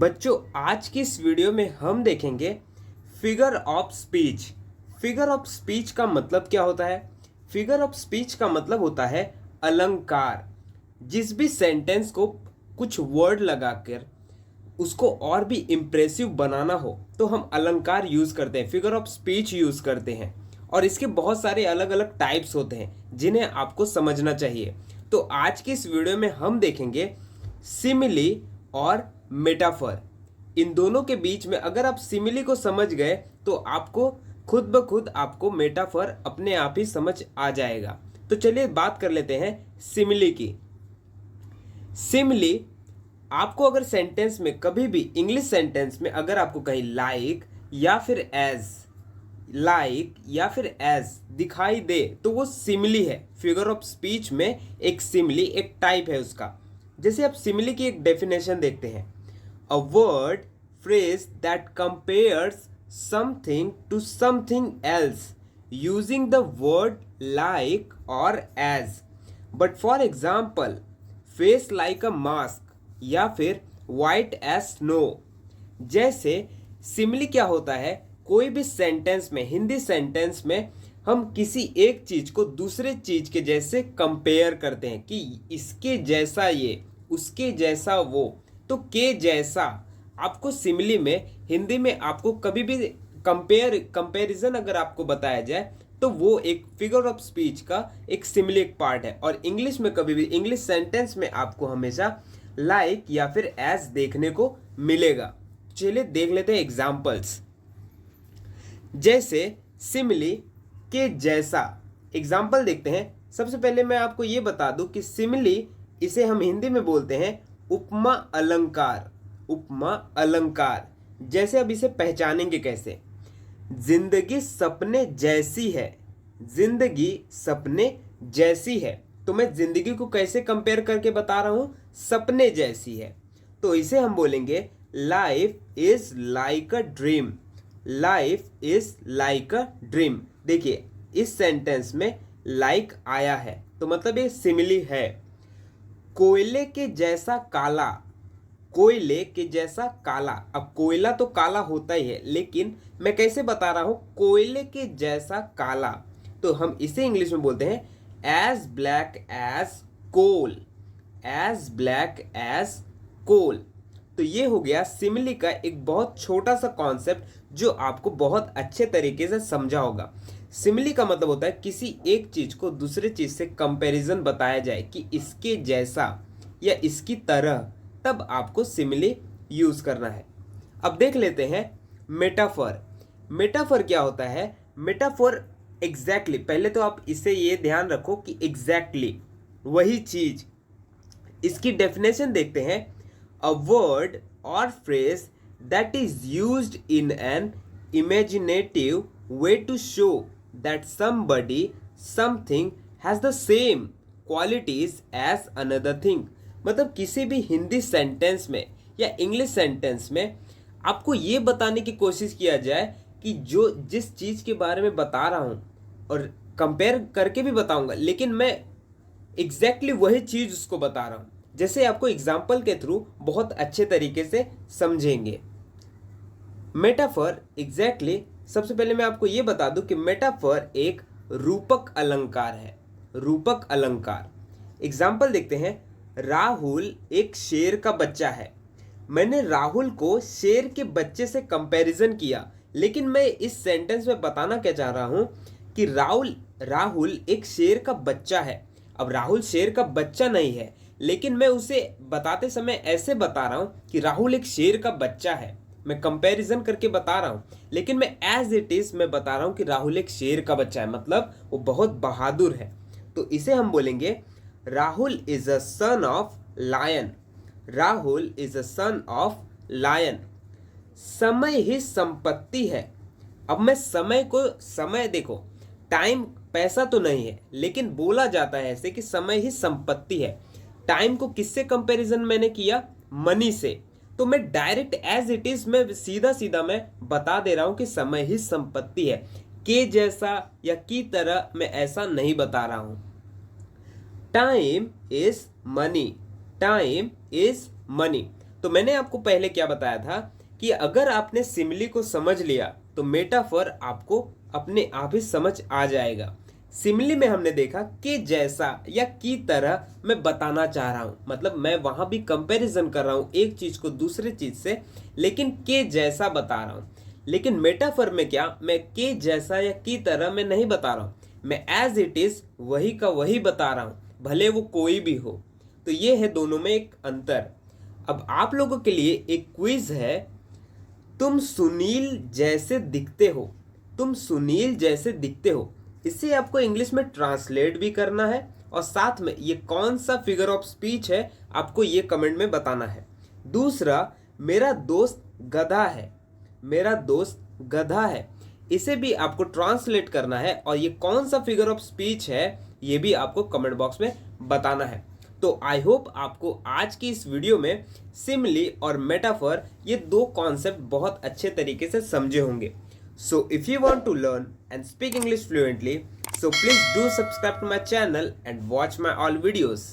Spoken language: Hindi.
बच्चों, आज की इस वीडियो में हम देखेंगे figure of speech. Figure of speech का मतलब क्या होता है? फिगर ऑफ स्पीच का मतलब होता है अलंकार। जिस भी सेंटेंस को कुछ वर्ड लगाकर उसको और भी इम्प्रेसिव बनाना हो तो हम अलंकार यूज करते हैं, फिगर ऑफ स्पीच यूज करते हैं। और इसके बहुत सारे अलग अलग टाइप्स होते हैं जिन्हें आपको समझना चाहिए। तो आज की इस वीडियो में हम देखेंगे सिमिली और मेटाफर। इन दोनों के बीच में अगर आप सिमिली को समझ गए तो आपको खुद ब खुद आपको मेटाफर अपने आप ही समझ आ जाएगा। तो चलिए बात कर लेते हैं सिमिली की। सिमिली आपको अगर सेंटेंस में कभी भी इंग्लिश सेंटेंस में अगर आपको कहीं लाइक या फिर एज दिखाई दे तो वो सिमिली है। फिगर ऑफ स्पीच में एक सिमिली एक टाइप है उसका। जैसे आप सिमिली की एक डेफिनेशन देखते हैं, a word phrase that compares something to something else using the word like or as. But for example, face like a mask या फिर वाइट एज स्नो। जैसे सिमिली क्या होता है, कोई भी सेंटेंस में, हिंदी सेंटेंस में हम किसी एक चीज को दूसरे चीज के जैसे कंपेयर करते हैं कि इसके जैसा ये, उसके जैसा वो। तो के जैसा आपको सिमिली में, हिंदी में आपको कभी भी कंपैरिजन अगर आपको बताया जाए तो वो एक फिगर ऑफ स्पीच का एक सिमिली एक पार्ट है। और इंग्लिश में कभी भी, इंग्लिश सेंटेंस में आपको हमेशा लाइक या फिर एज देखने को मिलेगा। चलिए देख लेते हैं एग्जाम्पल्स। जैसे सिमिली के जैसा एग्जाम्पल देखते हैं। सबसे पहले मैं आपको ये बता दूं कि सिमिली, इसे हम हिंदी में बोलते हैं उपमा अलंकार। उपमा अलंकार। जैसे अब इसे पहचानेंगे कैसे? जिंदगी सपने जैसी है। जिंदगी सपने जैसी है, तो मैं जिंदगी को कैसे कंपेयर करके बता रहा हूं? सपने जैसी है। तो इसे हम बोलेंगे life is like a dream. Life is like a dream. देखिए इस सेंटेंस में लाइक आया है तो मतलब ये सिमिली है। कोयले के जैसा काला। कोयले के जैसा काला। अब कोयला तो काला होता ही है, लेकिन मैं कैसे बता रहा हूं कोयले के जैसा काला? तो हम इसे इंग्लिश में बोलते हैं as black as coal. As black as coal. तो ये हो गया सिमिली का एक बहुत छोटा सा कॉन्सेप्ट जो आपको बहुत अच्छे तरीके से समझा होगा। सिमिली का मतलब होता है किसी एक चीज को दूसरे चीज से कंपैरिजन बताया जाए कि इसके जैसा या इसकी तरह, तब आपको सिमिली यूज करना है। अब देख लेते हैं मेटाफर। मेटाफर क्या होता है? मेटाफर एग्जैक्टली, पहले तो आप इसे ये ध्यान रखो कि एग्जैक्टली वही चीज। इसकी डेफिनेशन देखते हैं, अ वर्ड और phrase that is used in an imaginative way to show that somebody, something has the same qualities as another thing। मतलब किसी भी हिंदी सेंटेंस में या इंग्लिश सेंटेंस में आपको ये बताने की कोशिश किया जाए कि जो जिस चीज के बारे में बता रहा हूं, और कंपेयर करके भी बताऊंगा, लेकिन मैं एग्जैक्टली वही चीज उसको बता रहा हूं। जैसे आपको एग्जाम्पल के थ्रू बहुत अच्छे तरीके से समझेंगे। मेटाफर एग्जैक्टली, सबसे पहले मैं आपको यह बता दूं कि मेटाफर एक रूपक अलंकार है। रूपक अलंकार। एग्जाम्पल देखते हैं, राहुल एक शेर का बच्चा है। मैंने राहुल को शेर के बच्चे से कंपैरिजन किया, लेकिन मैं इस सेंटेंस में बताना क्या चाह रहा हूं कि राहुल एक शेर का बच्चा है। अब राहुल शेर का बच्चा नहीं है, लेकिन मैं उसे बताते समय ऐसे बता रहा हूं कि राहुल एक शेर का बच्चा है। मैं कंपैरिजन करके बता रहा हूं, लेकिन मैं एज इट इज मैं बता रहा हूं कि राहुल एक शेर का बच्चा है, मतलब वो बहुत बहादुर है। तो इसे हम बोलेंगे Rahul is a son of lion. Rahul is a son of lion. समय ही संपत्ति है। अब मैं समय को, समय देखो, टाइम पैसा तो नहीं है, लेकिन बोला जाता है ऐसे कि समय ही संपत्ति है। टाइम को किससे कंपैरिजन मैंने किया? मनी से। तो मैं डायरेक्ट एज इट इज, मैं सीधा सीधा मैं बता दे रहा हूं कि समय ही संपत्ति है। के जैसा या की तरह मैं ऐसा नहीं बता रहा हूं। Time is money. Time is money. तो मैंने आपको पहले क्या बताया था कि अगर आपने सिमिली को समझ लिया तो मेटाफर आपको अपने आप ही समझ आ जाएगा। सिमिली में हमने देखा कि जैसा या की तरह मैं बताना चाह रहा हूं, मतलब मैं वहां भी कंपैरिजन कर रहा हूं एक चीज को दूसरे चीज से, लेकिन के जैसा बता रहा हूं। लेकिन मेटाफर में क्या, मैं के जैसा या की तरह मैं नहीं बता रहा हूं, मैं एज इट इज वही का वही बता रहा हूं, भले वो कोई भी हो। तो ये है दोनों में एक अंतर। अब आप लोगों के लिए एक क्विज है, तुम सुनील जैसे दिखते हो। तुम सुनील जैसे दिखते हो, इसे आपको इंग्लिश में ट्रांसलेट भी करना है और साथ में ये कौन सा फिगर ऑफ स्पीच है आपको ये कमेंट में बताना है। दूसरा, मेरा दोस्त गधा है। मेरा दोस्त गधा है, इसे भी आपको ट्रांसलेट करना है और ये कौन सा फिगर ऑफ स्पीच है ये भी आपको कमेंट बॉक्स में बताना है। तो आई होप आपको आज की इस वीडियो में सिमिली और मेटाफर ये दो कॉन्सेप्ट बहुत अच्छे तरीके से समझे होंगे। So if you want to learn and speak English fluently, so please do subscribe to my channel and watch my all videos.